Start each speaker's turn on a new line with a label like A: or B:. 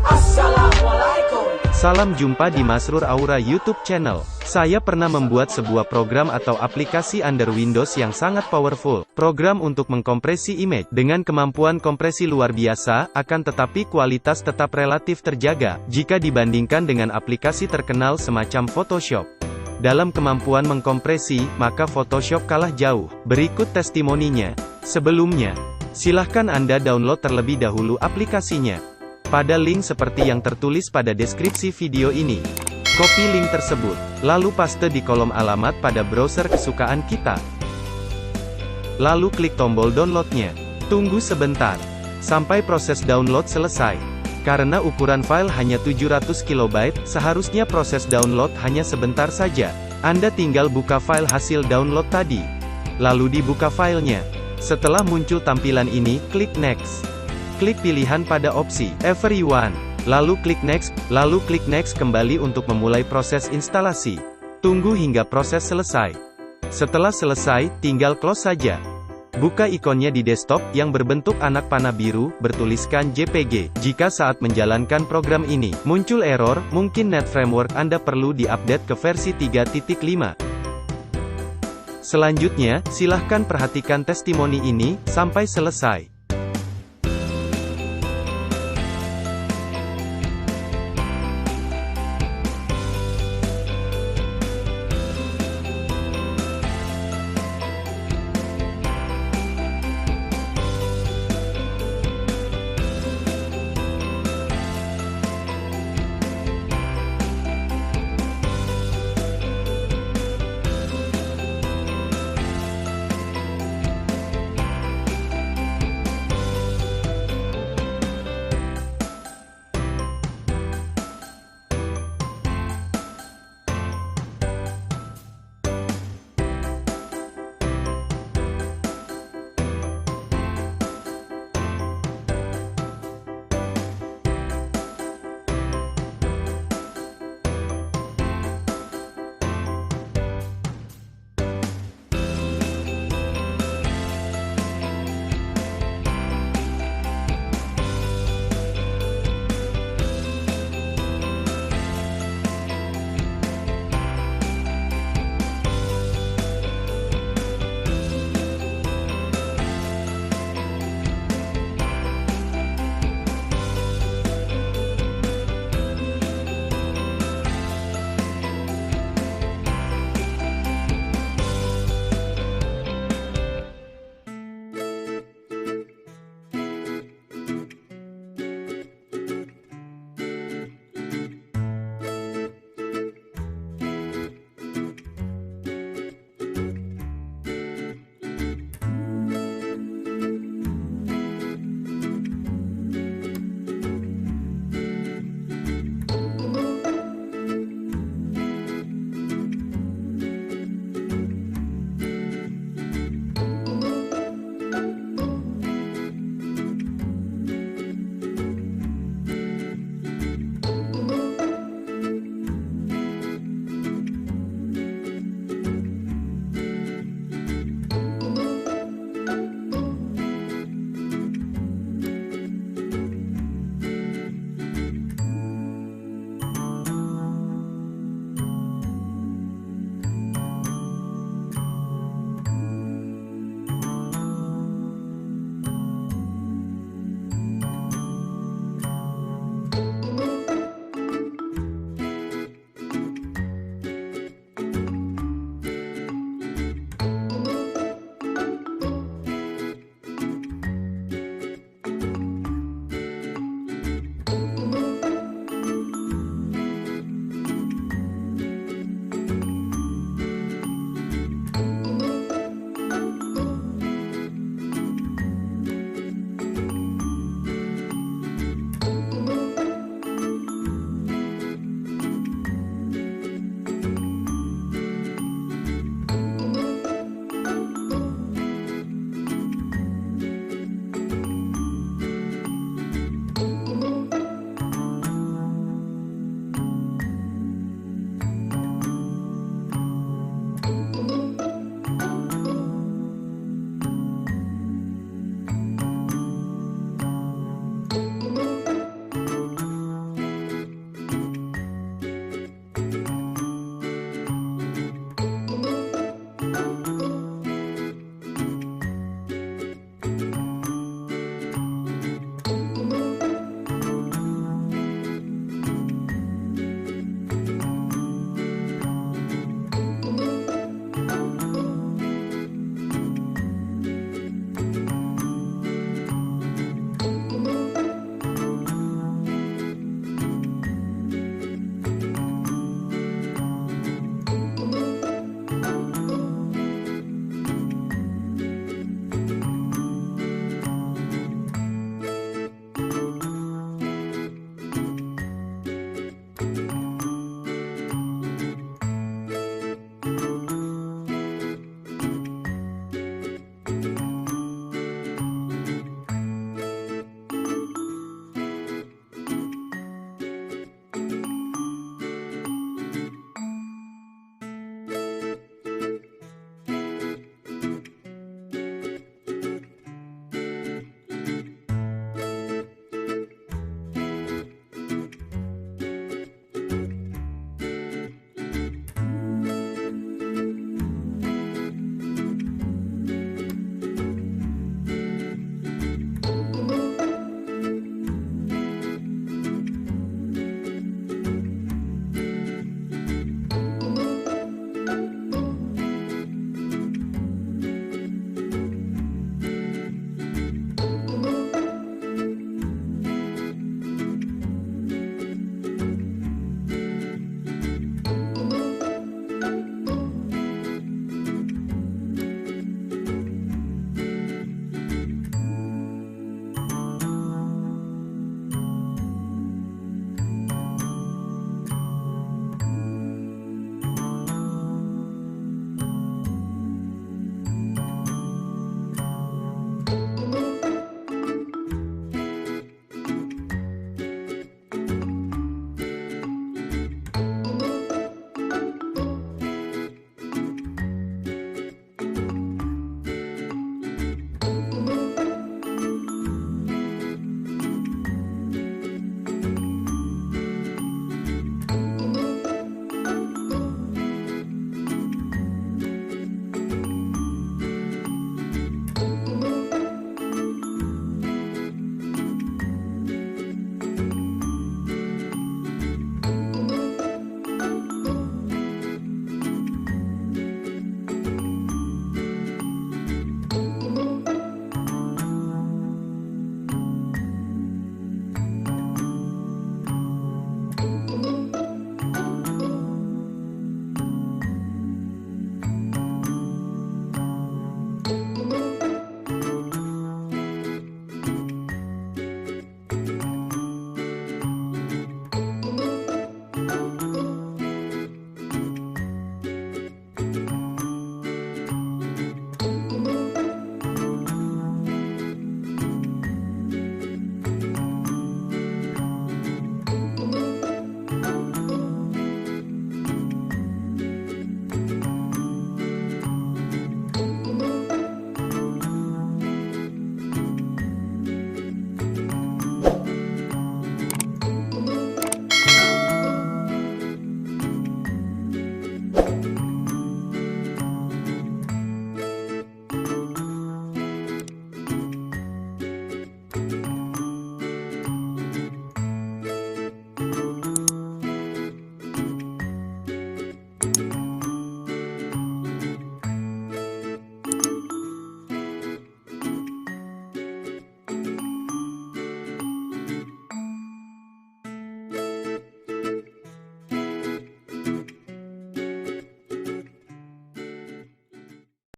A: Assalamualaikum.
B: Salam jumpa di Masrur Aura YouTube channel. Saya pernah membuat sebuah program atau aplikasi under Windows yang sangat powerful. Program untuk mengkompresi image dengan kemampuan kompresi luar biasa, akan tetapi kualitas tetap relatif terjaga jika dibandingkan dengan aplikasi terkenal semacam Photoshop. Dalam kemampuan mengkompresi, maka Photoshop kalah jauh. Berikut testimoninya. Sebelumnya, silahkan Anda download terlebih dahulu aplikasinya pada link seperti yang tertulis pada deskripsi video ini. Copy link tersebut, lalu paste di kolom alamat pada browser kesukaan kita. Lalu klik tombol downloadnya. Tunggu sebentar, sampai proses download selesai. Karena ukuran file hanya 700 KB, seharusnya proses download hanya sebentar saja. Anda tinggal buka file hasil download tadi. Lalu dibuka filenya. Setelah muncul tampilan ini, klik next. Klik pilihan pada opsi Everyone, lalu klik next kembali untuk memulai proses instalasi. Tunggu hingga proses selesai. Setelah selesai, tinggal close saja. Buka ikonnya di desktop, yang berbentuk anak panah biru, bertuliskan JPG. Jika saat menjalankan program ini, muncul error, mungkin net framework Anda perlu diupdate ke versi 3.5. Selanjutnya, silahkan perhatikan testimoni ini, sampai selesai.